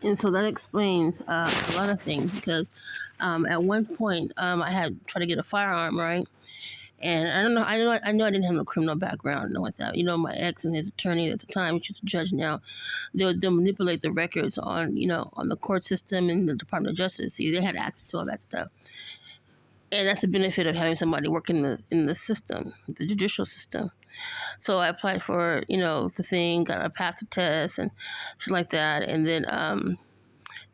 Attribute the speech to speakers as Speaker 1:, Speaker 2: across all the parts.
Speaker 1: And so that explains a lot of things because at one point I had tried to get a firearm, right? And I don't know. I know I didn't have no criminal background, no like that. You know, my ex and his attorney at the time, which is a judge now, they'll manipulate the records on on the court system and the Department of Justice. See, they had access to all that stuff, and that's the benefit of having somebody work in the system, the judicial system. So I applied for the thing, got I passed the test and shit like that, and then and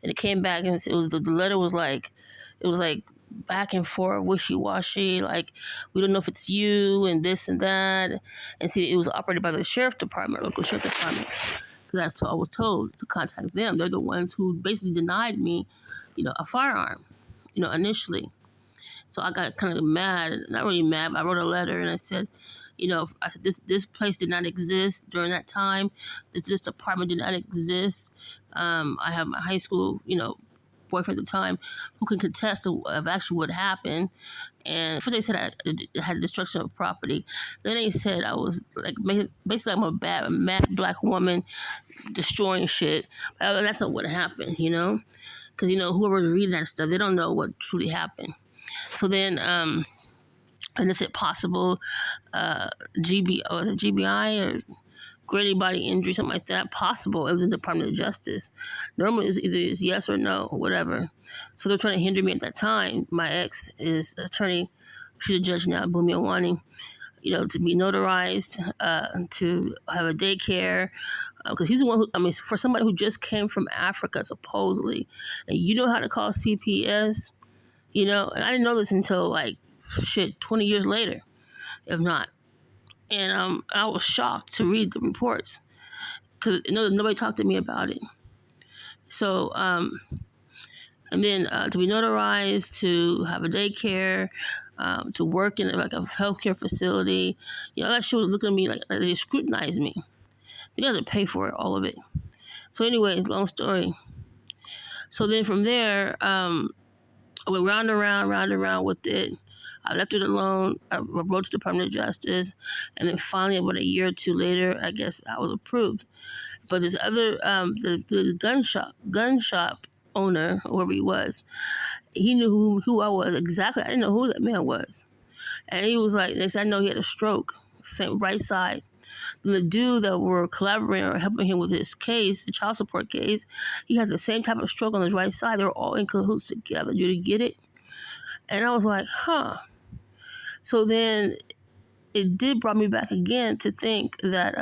Speaker 1: it came back and it was the letter was like it was like back and forth, wishy-washy, like we don't know if it's you and this and that. And see, it was operated by the sheriff department, local sheriff department, because that's what I was told to contact them. They're the ones who basically denied me a firearm initially. So I got kind of mad, not really mad, but I wrote a letter and I said, I said this place did not exist during that time. This department did not exist. I have my high school, boyfriend at the time who can contest of actually what happened. And first they said I had destruction of property. Then they said I was like basically I'm a mad black woman destroying shit. But that's not what happened, because whoever's reading that stuff, they don't know what truly happened. So then, and is it possible GBI or great body injury, something like that? Possible. It was in the Department of Justice. Normally, it's either yes or no, or whatever. So they're trying to hinder me at that time. My ex is attorney. She's a judge now, Bumi Awani. To be notarized, to have a daycare, because he's the one who, for somebody who just came from Africa, supposedly, and you know how to call CPS, and I didn't know this until 20 years later, if not. And I was shocked to read the reports because nobody talked to me about it. So, and then to be notarized, to have a daycare, to work in like a healthcare facility, that shit was looking at me like they scrutinized me. They got to pay for it, all of it. So anyway, long story. So then from there, I went round and round with it. I left it alone. I wrote to the Department of Justice, and then finally, about a year or two later, I guess I was approved. But this other, the gun shop owner, whoever he was, he knew who I was exactly. I didn't know who that man was, and he was like, they said, I know he had a stroke, same right side. And the dude that were collaborating or helping him with his case, the child support case, he had the same type of stroke on his right side. They were all in cahoots together. You get it? And I was like, huh. So then it did brought me back again to think that